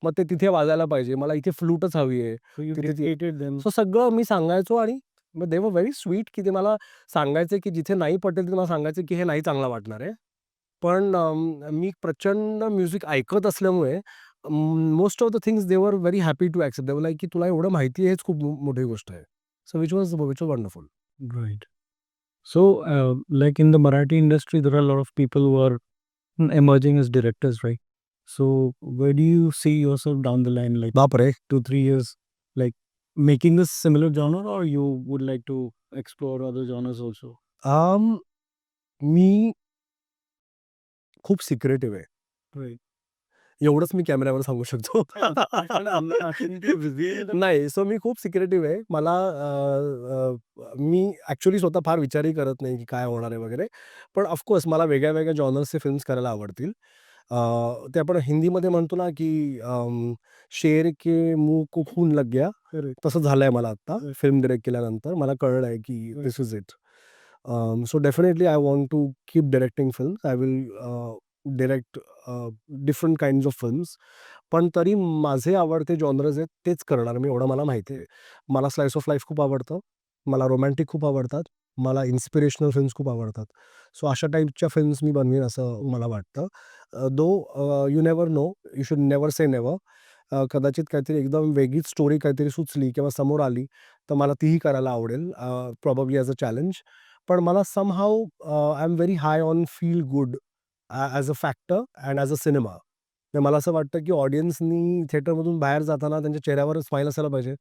मग ते तिथे वाजायला पाहिजे. मला इथे फ्लूटच हवी आहे. So you तिथे ती dictated them. सो सगळं मी सांगायचो आणि मग दे वर व्हेरी स्वीट, की ते मला सांगायचे, की जिथे नाही पटेल ते मला सांगायचे, की हे नाही चांगलं वाटणार आहे. पण मी प्रचंड म्युझिक ऐकत असल्यामुळे most of the things they were very happy to accept. They were like, की तुला एवढं माहिती आहे हेच खूप मोठी गोष्ट आहे. So which was wonderful. Right. So, like in the Marathi industry, there are a lot of people who are emerging as directors, right? So, where do you see yourself down the line, like बापरे! 2, 3 years, like making this similar genre, or you would like to explore other genres also? अं, मी खूप secretive आहे. Right. एवढंच मी कॅमेऱ्यावर सांगू शकतो. And I'm not asking you to reveal the. नाही, सो मी खूप secretive आहे. मला मी ॲक्चुअली स्वतः फार विचारही करत नाही, की काय होणार आहे वगैरे. पण ऑफकोर्स मला वेगळ्या-वेगळ्या जॉनर्सचे फिल्म्स करायला आवडतील. अ, ते आपण हिंदीमध्ये म्हणतो ना, की शेर के मुँह को खून लग गया. Correct. तसं झालंय मला आत्ता Right. फिल्म डायरेक्ट केल्यानंतर. मला कळलंय, की Right. This is it. So definitely I want to keep directing films. I will direct different kinds of films. पण तरी माझे आवडते जॉनर्स आहेत तेच करणार मी, एवढं मला माहिती आहे. मला स्लाईस ऑफ लाईफ खूप आवडतं. मला रोमॅन्टिक खूप आवडतात. मला इन्स्पिरेशनल फिल्म्स खूप आवडतात. सो अशा टाईपच्या फिल्म्स मी बनवीन असं मला वाटतं. दो you never know, you should never से नेव्हर. कदाचित काहीतरी एकदम वेगळीच स्टोरी काहीतरी सुचली किंवा समोर आली, तर मला तीही करायला आवडेल, प्रॉबॅबली ॲज अ चॅलेंज. पण मला somehow I am very high on feel good as a factor and as a cinema. तर मला असं वाटतं, की ऑडियन्सनी थिएटरमधून बाहेर जाताना त्यांच्या चेहऱ्यावर स्माईल असायला पाहिजे.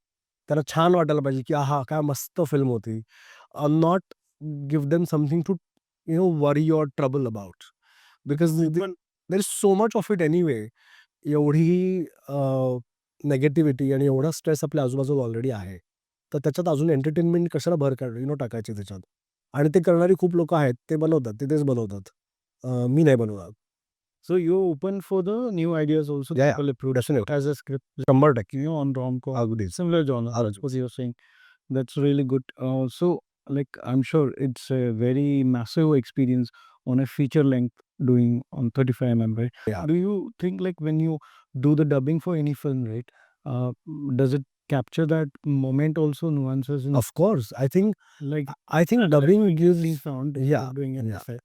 त्यांना छान वाटायला पाहिजे, की आहा! काय मस्त फिल्म होती. Not give them something to worry or trouble about. Because But there is so much of it anyway. एवढी निगेटिव्हिटी आणि एवढा स्ट्रेस आपल्या आजूबाजूला ऑलरेडी आहे. तर त्याच्यात अजून एंटरटेनमेंट कशाला भर टाकायची त्याच्यात. आणि ते करणारी खूप लोकं आहेत. ते बनवतात. ते तेच बनवतात. मी नाही बनवणार. so you're open for the new ideas also. या, या. People approach definitely. as a script, 100% on rom-com, अगदीच. similar genre. That's what you're saying. That's really good. So, like, I'm sure it's a very massive experience on a feature length doing on 35 mm, right? Yeah. Do you think, like, when you do the dubbing for any film, right, does it capture that moment also, nuances in, Of course. like, I think dubbing gives. the sound if Yeah, you're doing it? yeah.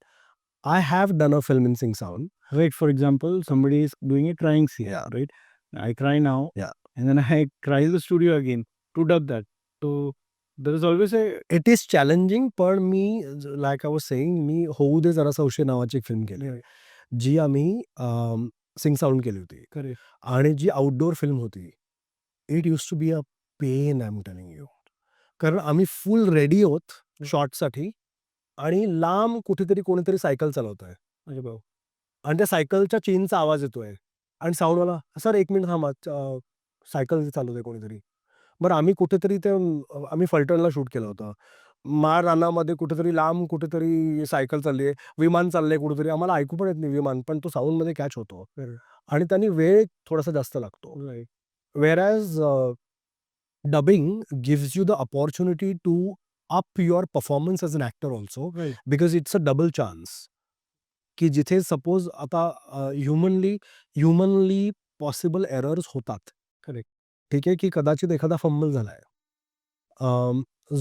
I have done a film in Sing Sound. Right, for example, somebody is doing a crying scene, Yeah. right? I cry now, Yeah. and then I cry in the studio again to dub that. So there is always a. It is challenging, पण मी like I was saying, मी होऊ दे जरासा उशीर नावाची एक film केली, Yeah, जी आम्ही सिंग साऊंड केली होती. correct. आणि जी आउटडोर फिल्म होती, it use to be a pain, I am telling you. कारण आम्ही फुल रेडी आहोत शॉटसाठी आणि लांब कुठेतरी कोणीतरी सायकल चालवतंय अरे बाप! आणि त्या सायकलच्या चेनचा आवाज येतोय आणि साऊंडवाला, "सर 1 मिनिट थांबा, सायकल चालवतंय कोणीतरी." बरं आम्ही कुठेतरी ते आम्ही फलटणला शूट केलं होतं. माळ रानामध्ये कुठेतरी लांब कुठेतरी सायकल चालली आहे, विमान चाललंय कुठेतरी. आम्हाला ऐकू पण येत नाही विमान, पण तो साऊंडमध्ये कॅच होतो Correct. आणि त्यांनी वेळ थोडासा जास्त लागतो. Right. व्हेअरॅज dubbing gives you the opportunity to up your performance as an actor also, Right. because it's a double chance. की जिथे सपोज आता ह्युमनली पॉसिबल एरर्स होतात. करेक्ट. ठीक आहे, की कदाचित एखादा फंबल झालाय.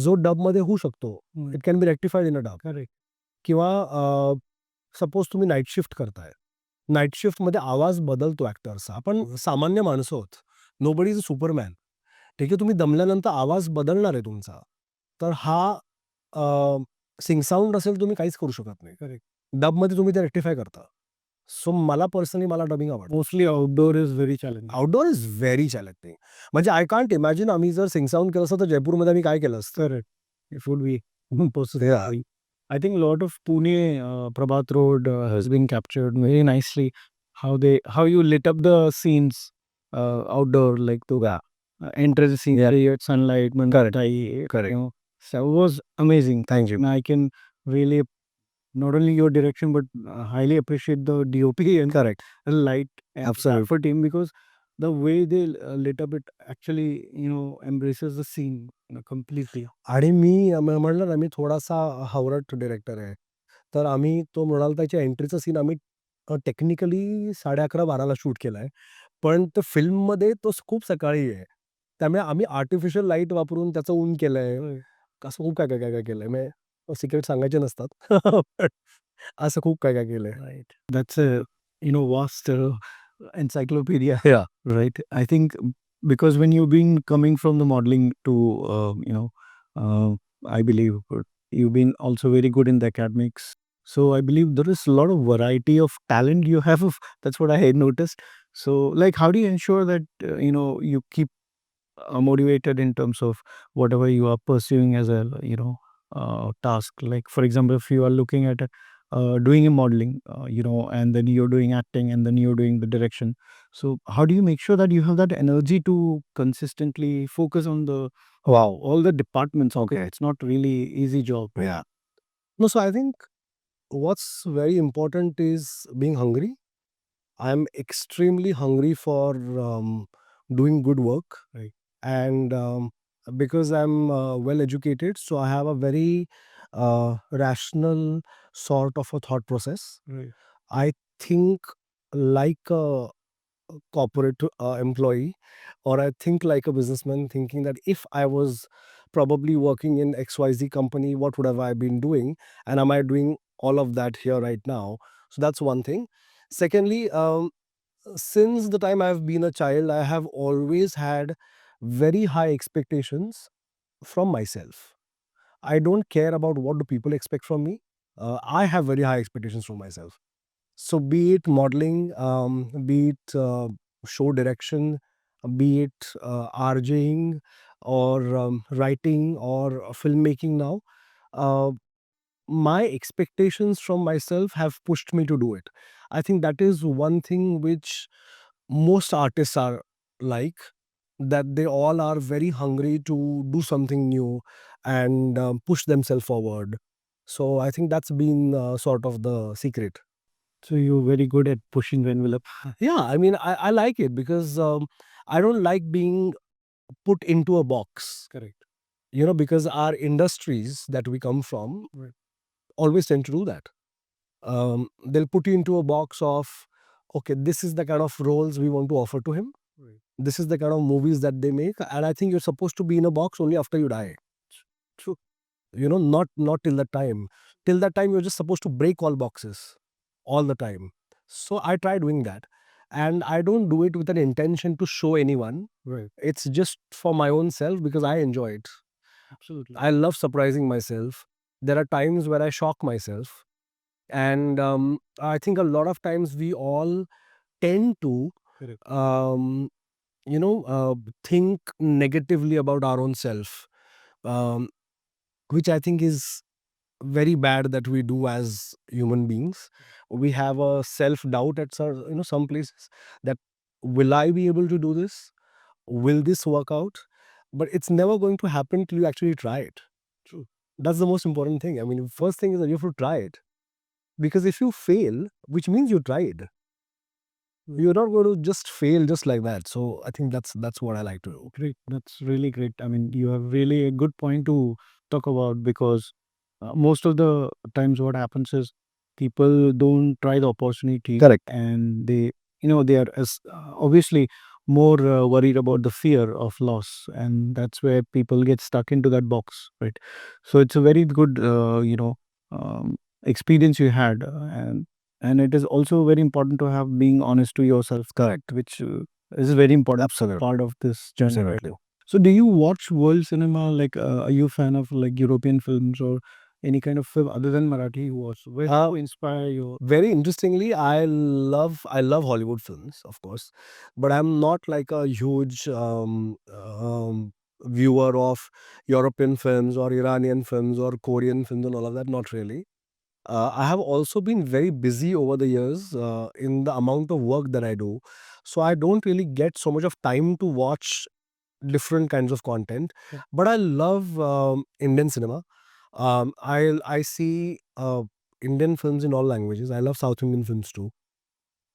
जो डबमध्ये होऊ शकतो. It can be rectified in a dub. Correct. किंवा सपोज तुम्ही नाईट शिफ्ट करताय. नाईट शिफ्टमध्ये आवाज बदलतो ॲक्टरचा. आपण सामान्य माणसं आहोत. Nobody is a Superman. ठीक आहे, तुम्ही दमल्यानंतर आवाज बदलणार आहे तुमचा. तर हा सिंग साउंड असेल, तुम्ही काहीच करू शकत नाही. करेक्ट. डबमध्ये तुम्ही ते रेक्टिफाय करता. सो मला पर्सनली डबिंग आवडतं. Mostly outdoor is very challenging. Outdoor is very challenging. म्हणजे आय कांट इमॅजिन आम्ही जर सिंग साउंड केलं असतं, तर जयपूरमध्ये आम्ही काय केलं असतं. Correct. It would be possible. Yeah. I think a lot of Pune, Prabhat Road has been captured very nicely. How you lit up the scenes outdoor, like to enter the scene, create sunlight, Correct. you know, so it was amazing. Thank you. And I can really not only your direction but highly appreciate the DOP and Correct. the light and Absolutely. for team, because the way they lit up it actually embraces the scene completely. आणि मी म्हणलं ना, मी थोडासा हावरट director आहे. तर आम्ही तो मृणालताईच्या एंट्रीचा scene आम्ही technically 11:30-12ला shoot केलाय. पण ते फिल्ममध्ये तो खूप सकाळी आहे. त्यामुळे आम्ही आर्टिफिशियल लाईट वापरून त्याचं ऊन केलंय. असं खूप काय केलंय. म्हणजे सिक्रेट सांगायचे नसतात. पण असं खूप काय केलंय. Right. That's a vast encyclopedia, Yeah. right? I think because when you've been coming from the modeling to I believe you've been also very good in the academics. So I believe there is a lot of variety of talent you have. That's what I had noticed. So like, how do you ensure that you keep motivated in terms of whatever you are pursuing as a task? Like for example, if you are looking at doing a modeling, and then you're doing acting, and then you're doing the direction. So how do you make sure that you have that energy to consistently focus on the Wow. all the departments? Okay, Okay. it's not really easy job. Yeah. No, so I think what's very important is being hungry. I'm extremely hungry for doing good work. Right. And because I'm well educated, so I have a very rational sort of a thought process. Right. I think like a corporate employee, or I think like a businessman, thinking that if I was probably working in XYZ company, what would have I been doing? And am I doing all of that here right now? So that's one thing. Secondly, since the time I've been a child, I have always had very high expectations from myself. I don't care about what do people expect from me. I have very high expectations from myself. So be it modeling, be it show direction, be it RJing or writing or filmmaking now, uh, my expectations from myself have pushed me to do it. I think that is one thing which most artists are like, that they all are very hungry to do something new and push themselves forward. So I think that's been sort of the secret. So you're very good at pushing the envelope. Yeah, I mean, I like it because I don't like being put into a box. Correct. Because our industries that we come from Right. always tend to do that. They'll put you into a box of, okay, this is the kind of roles we want to offer to him. Right. This is the kind of movies that they make, and I think you're supposed to be in a box only after you die. True. Not till that time. Till that time, you're just supposed to break all boxes all the time. So I try doing that, and I don't do it with an intention to show anyone. Right. It's just for my own self because I enjoy it. Absolutely. I love surprising myself. There are times where I shock myself, and I think a lot of times we all tend to Correct. um, think negatively about our own self, um, which I think is very bad that we do as human beings. We have a self doubt at some places, that will I be able to do this? Will this work out? But it's never going to happen till you actually try it. True. That's the most important thing. I mean, first thing is that you have to try it, because if you fail, which means you tried, you're not going to just fail just like that. So I think that's what I like to do. Great. That's really great. I mean, you have really a good point to talk about, because most of the times what happens is people don't try the opportunity, Correct. and they, they are obviously more worried about the fear of loss, and that's where people get stuck into that box, right? So it's a very good um, experience you had, and it is also very important to have being honest to yourself, Correct. which is a very important Absolutely. part of this journey, right? Absolutely. So do you watch world cinema? Like, are you a fan of like European films or any kind of film other than Marathi you watch? Where Uh, who inspire you? Very interestingly, I love Hollywood films, of course, but I'm not like a huge viewer of European films or Iranian films or Korean films and all of that. Not really. I have also been very busy over the years in the amount of work that I do, so I don't really get so much of time to watch different kinds of content. Yeah. But I love Indian cinema. I see Indian films in all languages. I love South Indian films too.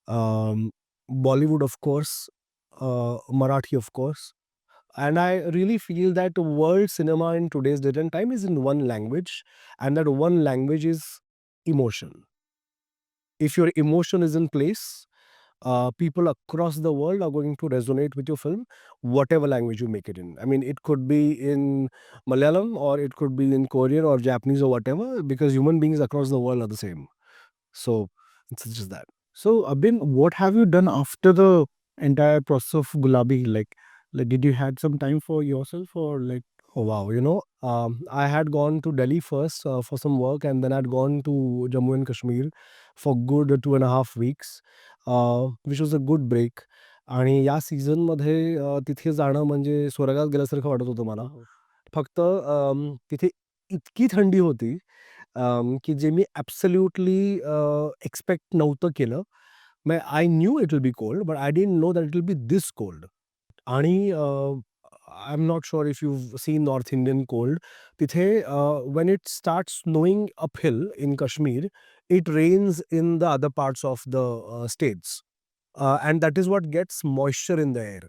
Um, Bollywood, of course, Marathi, of course. And I really feel that world cinema in today's date and time is in one language, and that one language is emotion. If your emotion is in place, people across the world are going to resonate with your film, whatever language you make it in. I mean, it could be in Malayalam or it could be in Korean or Japanese or whatever, because human beings across the world are the same. So it's just that. So, Abin, what have you done after the entire process of Gulabi? Like, did you had some time for yourself, or like? Oh, wow. I had gone to Delhi first for some work, and then I'd gone to Jammu and Kashmir for good 2.5 weeks, which was a good break. आणि या सीझनमध्ये तिथे जाणं म्हणजे स्वर्गात गेल्यासारखं वाटत होतं मला. हो. फक्त तिथे इतकी थंडी होती की जे मी ॲब्सोल्युटली एक्स्पेक्ट नव्हतं केलं. मग I knew it will be cold, but I didn't know that it will be this cold. आणि I am not sure if you seen north Indian cold. तिथे when it start snowing uphill in Kashmir, it rains in the other parts of the states. And that is what gets moisture in the air.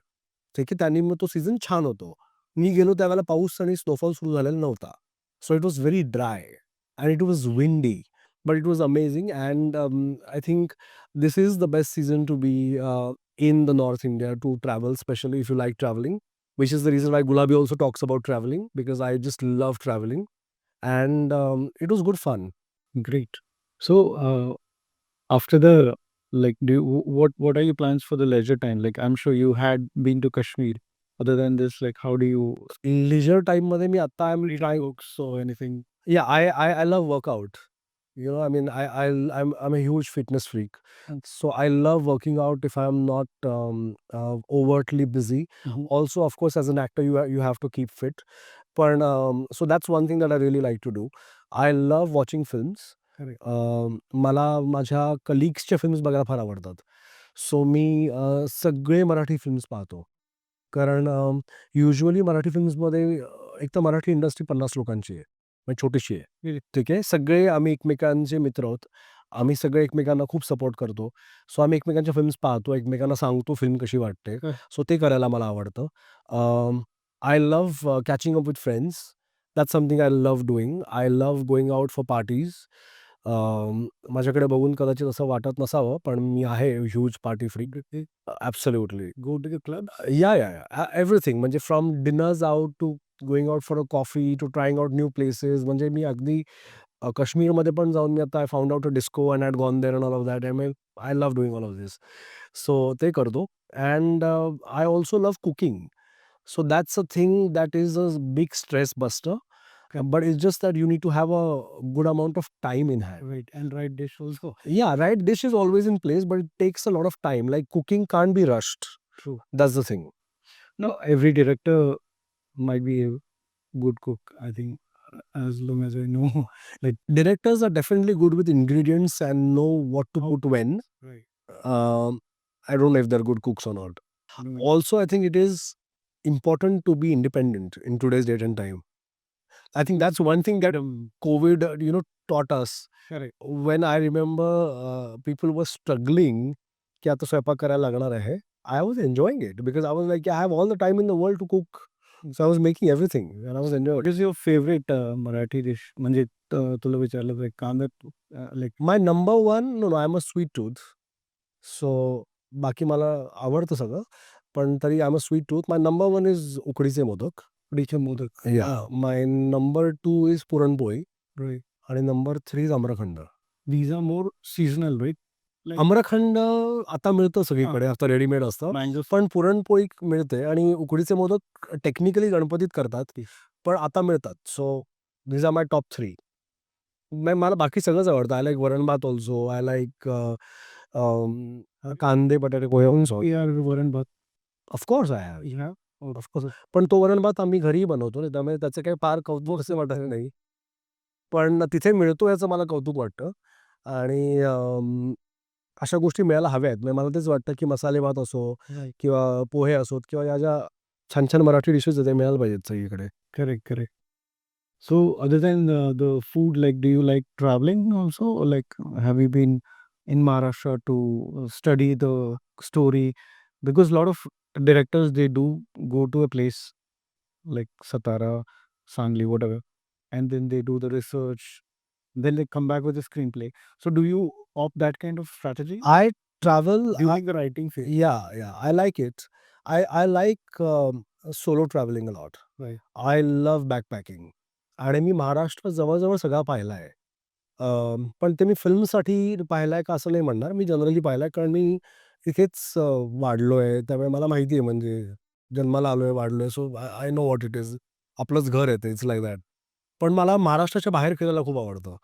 ठीक आहे, त्यांनी मग तो season छान होतो. मी गेलो त्यावेळेला पाऊस आणि स्नोफॉल सुरू झालेला नव्हता. So it was very dry and it was windy, but it was amazing. And I think this is the best season to be in the North India to travel, especially if you like traveling, which is the reason why Gulabi also talks about traveling, because I just love traveling. And it was good fun. Great. So, after the like, what are your plans for the leisure time? Like, I'm sure you had been to Kashmir. Other than this, like, how do you Leisure time मध्ये मी आता I'm read trying. books or anything? Yeah, I love workout. I mean, I'm a huge fitness freak. Mm. So I love working out if I'm not overtly busy. Mhm. Also, of course, as an actor, you have to keep fit. But so that's one thing that I really like to do. I love watching films. Correct. मला माझ्या कलिग्सच्या films बघायला फार आवडतात. सो मी सगळे Marathi films पाहतो. कारण usually Marathi फिल्म्समध्ये एक तर Marathi industry 50 लोकांची आहे. म्हणजे छोटीशी आहे. ठीक आहे. सगळे आम्ही एकमेकांचे मित्र आहोत. आम्ही सगळे एकमेकांना खूप सपोर्ट करतो. सो आम्ही एकमेकांच्या फिल्म्स पाहतो, एकमेकांना सांगतो फिल्म कशी वाटते. सो ते करायला मला आवडतं. I love catching up with friends. That's something I love doing. I love going out for parties. माझ्याकडे बघून कदाचित असं वाटत नसावं, पण मी आहे huge party freak. Absolutely. Go to the club? Yeah. Everything म्हणजे from dinners out to going out for a coffee to trying out new places. म्हणजे मी अगदी काश्मीरमध्ये पण जाऊन मी आता I found out a disco and had gone there and all of that. I love doing all of this. So ते करतो. And I also love cooking. So that's a thing that is a big stress buster. But it's just that you need to have a good amount of time in hand. Right, and right dish also. Yeah, right dish is always in place, but it takes a lot of time. Like cooking can't be rushed. True. That's the thing. No, every director might be a good cook, I think, as long as I know. Like, Directors are definitely good with ingredients and know what to how, put when. right. Um, I don't know if they're good cooks or not. No, Also, I think it is important to be independent in today's date and time. I think that's one thing that COVID, taught us. correct. When I remember people were struggling की आता स्वयंपाक करायला लागणार आहे, I was enjoying it because I was like, I have all the time in the world to cook. So I was making everything and I was enjoying What it. is your favorite Marathi dish? म्हणजे तुला विचारलं तर कांदा like my number one, no no, I am a sweet tooth. So बाकी मला आवडतं सगळं, पण तरी I am a sweet tooth. My number one is उकडीचे मोदक. उकडीचे मोदक. या my number two is puranpoli. Right. आणि number three is amrakhand. These are more seasonal right. Like amrakhand आता मिळतं सगळीकडे, आता रेडीमेड असतं. मँगोज. पण पुरणपोळी मिळते आणि उकडीचे मोदक टेक्निकली गणपतीत करतात, पण आता मिळतात. So these are my top three. मला बाकी सगळंच आवडतं. आय लाईक वरण भात ऑल्सो. आय लाईक कांदे बटाटे पोहे ऑल्सो. यार वरण भात. Of course I have. या. ऑफकोर्स. पण तो वरण भात आम्ही घरी बनवतो ना, त्यामुळे त्याचं काही फार कौतुक असं वाटत नाही. पण तिथे मिळतो याचं मला कौतुक वाटतं. आणि अशा गोष्टी मिळायला हव्यात. म्हणजे मला तेच वाटतं, की मसाले भात असो किंवा पोहे असोत किंवा या ज्या छान छान मराठी डिशेस आहेत, त्या मिळायला पाहिजेत सगळीकडे. Correct, correct. So, other than the food, like, do you like traveling also? Or like, have you been in Maharashtra to study the story? Because a lot of directors, they do go to a place like Satara, Sangli, whatever, and then they do the research. Then they come back with a screenplay. So, do you opt that kind of strategy I travel. during the writing phase? या I like it. I like solo travelling a lot. Right. I love backpacking. आणि मी महाराष्ट्र जवळ-जवळ सगळा पाहिला आहे. पण ते मी फिल्मसाठी पाहिला आहे का असं नाही म्हणणार. मी जनरली पाहिला आहे, कारण मी इथेच वाढलो आहे. त्यामुळे मला माहिती आहे, म्हणजे जन्माला आलो आहे, वाढलो आहे. So I know what it is. आपलंच घर आहे ते, इट्स लाईक दॅट. पण मला महाराष्ट्राच्या बाहेर फिरायला खूप आवडतं.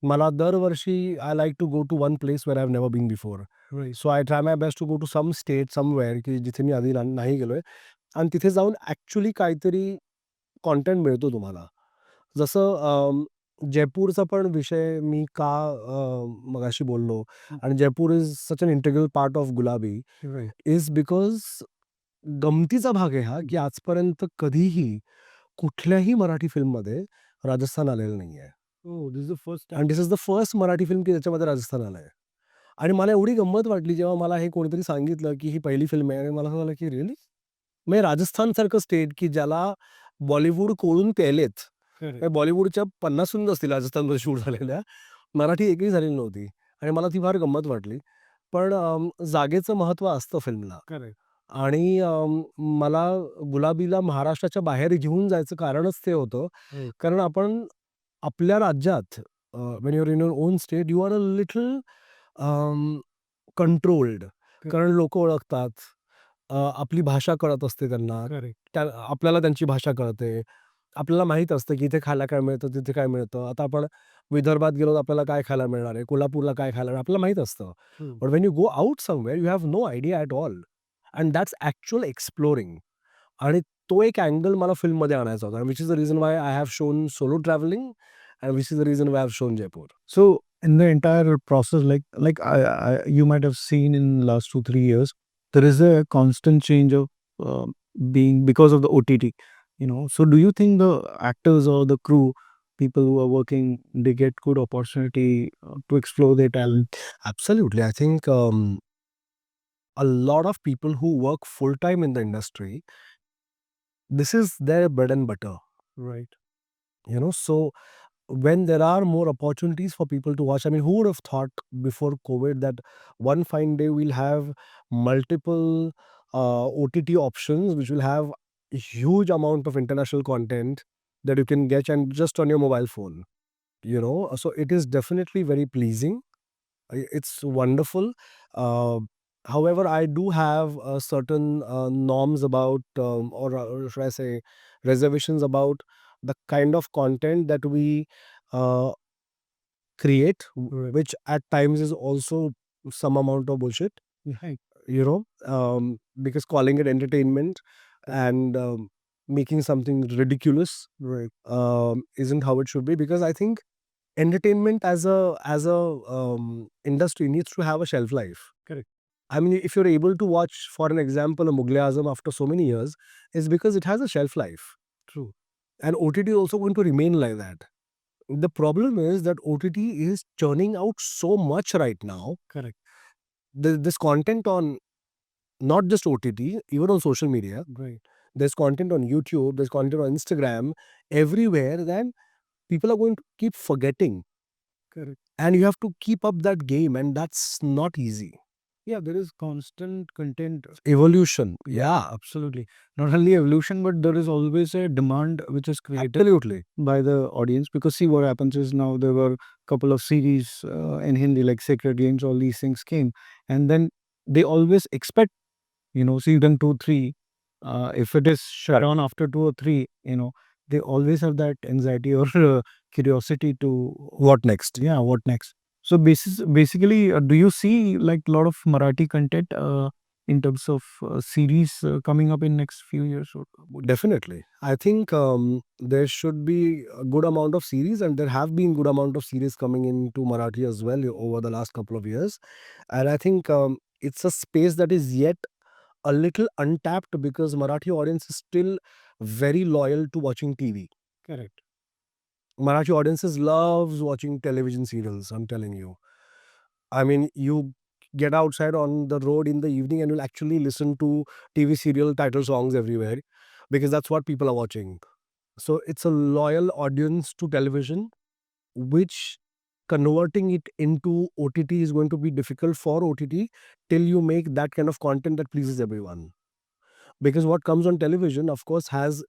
मला दरवर्षी I like to go to one place where I have never been before. Right. So I try my best to go to some state somewhere, की जिथे मी आधी नाही गेलोय, आणि तिथे जाऊन ॲक्चुअली काहीतरी कॉन्टेंट मिळतो तुम्हाला. जसं जयपूरचा पण विषय मी का मगाशी बोललो, आणि Jaipur is such an integral part of Gulabi, Right. Is because गमतीचा भाग आहे हा, की आजपर्यंत कधीही कुठल्याही मराठी फिल्ममध्ये राजस्थान आलेलं नाही आहे. Oh, this is the first time. आणि this is the first Marathi film की त्याच्यामध्ये राजस्थान आलं आहे. आणि मला एवढी गंमत वाटली जेव्हा मला हे कोणीतरी सांगितलं, की ही पहिली फिल्म आहे, आणि मला असं झालं, की रिअली? म्हणजे राजस्थानसारखं स्टेट, की ज्याला बॉलिवूड कोळून प्यायलेत. Correct. म्हणजे बॉलिवूडच्या 50 फिल्म्स असतील राजस्थानमध्ये शूट झालेल्या. मराठी एकही झालेली नव्हती. आणि मला ती फार गंमत वाटली. पण जागेचं महत्त्व असतं फिल्मला. Correct. आणि मला गुलाबीला महाराष्ट्राच्या बाहेर घेऊन जायचं कारणच ते होतं. Right. कारण आपण आपल्या राज्यात, when you are in your own state, you are a little controlled. कारण लोकं ओळखतात. आपली भाषा कळत असते त्यांना. Correct. आपल्याला त्यांची भाषा कळते. आपल्याला माहीत असतं, की इथे खायला काय मिळतं, तिथे काय मिळतं. आता आपण विदर्भात गेलो तर आपल्याला काय खायला मिळणार आहे, कोल्हापूरला काय खायला मिळणार, आपल्याला माहीत असतं. True. But when you go out somewhere, you have no idea at all. And that's actual exploring. आणि तो एक अँगल मला फिल्ममध्ये आणायचा होता, which is the reason why I have shown solo travelling, and which is the reason why I have shown Jaipur. So in the entire process, like you might have seen in last 2 3 years, there is a constant change of being because of the OTT. So do you think the actors or the crew, people who are working, they get good opportunity to explore their talent? Absolutely. I think a lot of people who work full time in the industry, this is their bread and butter. Right. So when there are more opportunities for people to watch, I mean, who would have thought before COVID that one fine day we'll have multiple OTT options which will have a huge amount of international content that you can get, and just on your mobile phone. So it is definitely very pleasing. It's wonderful. Uh, However, I do have certain norms about, or should I say, reservations about the kind of content that we uh, create, Right. which at times is also some amount of bullshit, Right. because calling it entertainment and making something ridiculous Right. isn't how it should be. Because I think entertainment as a industry needs to have a shelf life. Correct. I mean, if you're able to watch, for an example, a Mughal Azam after so many years, it's because it has a shelf life. True. And OTT is also going to remain like that. The problem is that OTT is churning out so much right now. Correct. This content on not just OTT, even on social media. Right. There's content on YouTube, there's content on Instagram, everywhere. Then people are going to keep forgetting. Correct. And you have to keep up that game, and that's not easy. Yeah, there is constant content. Evolution. Yeah, absolutely. Not only evolution, but there is always a demand which is created Absolutely. by the audience. Because see what happens is now there were a couple of series in Hindi like Sacred Games, all these things came, and then they always expect, season 2, 3. If it is shut on after 2 or 3, they always have that anxiety or curiosity to What next? yeah, what next. So basically, do you see like a lot of Marathi content in terms of series coming up in next few years? Or Definitely. I think there should be a good amount of series, and there have been good amount of series coming into Marathi as well over the last couple of years. And I think it's a space that is yet a little untapped because Marathi audience is still very loyal to watching TV. correct. Marathi audiences loves watching television serials, I'm telling you. I mean, you get outside on the road in the evening and you'll actually listen to TV serial title songs everywhere because that's what people are watching. So it's a loyal audience to television, which converting it into OTT is going to be difficult for OTT till you make that kind of content that pleases everyone. Because what comes on television, of course, has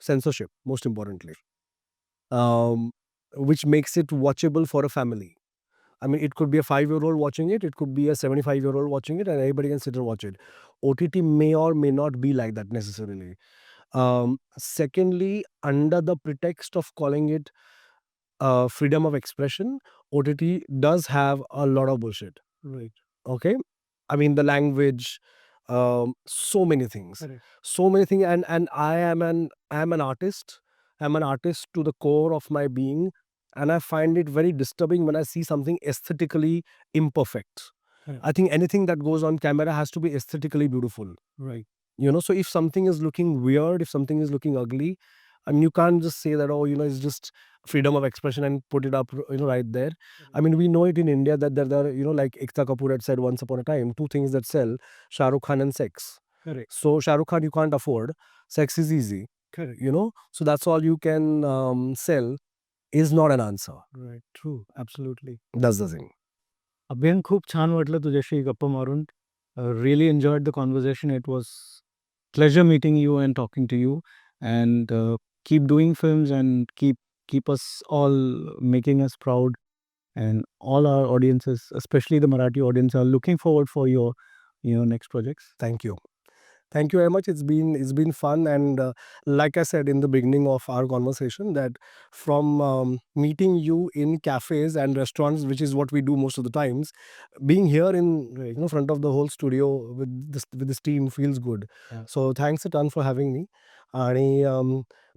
censorship, most importantly, um, which makes it watchable for a family. I mean, it could be a 5-year-old watching it, it could be a 75-year-old watching it, and anybody can sit and watch it. OTT may or may not be like that necessarily. Secondly, under the pretext of calling it freedom of expression, OTT does have a lot of bullshit. Right. Okay, I mean the language, so many things, Correct. so many things, and I am an artist. I'm an artist to the core of my being, and I find it very disturbing when I see something aesthetically imperfect. Correct. I think anything that goes on camera has to be aesthetically beautiful. Right. So if something is looking weird, if something is looking ugly, I mean, you can't just say that, oh, it's just freedom of expression and put it up, right there. I mean, we know it in India that there are, like Ekta Kapoor had said once upon a time, two things that sell: Shah Rukh Khan and sex. Correct. So Shah Rukh Khan you can't afford, sex is easy, Correct. so that's all you can sell is not an answer. Right. True. Absolutely. That's the thing. अभ्यंग खूप छान वाटलं तुझ्याशी गप्पा मारून. Really enjoyed the conversation. It was pleasure meeting you and talking to you. And keep doing films and keep us all making us proud. And all our audiences, especially the Marathi audience, are looking forward for your next projects. Thank you. Thank you very much. It's been fun, and like I said in the beginning of our conversation, that from meeting you in cafes and restaurants, which is what we do most of the times, being here in front of the whole studio with this team feels good. Yeah. So thanks a ton for having me. आणि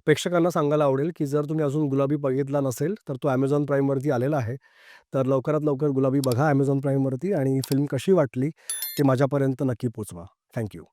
प्रेक्षकांना सांगायला आवडेल की जर तुम्ही अजून गुलाबी बघितला नसेल तर तो Amazon प्राईमवरती आलेला आहे. तर लवकरात लवकर गुलाबी बघा Amazon प्राईमवरती, आणि फिल्म कशी वाटली ते माझ्यापर्यंत नक्की पोचवा. Thank you.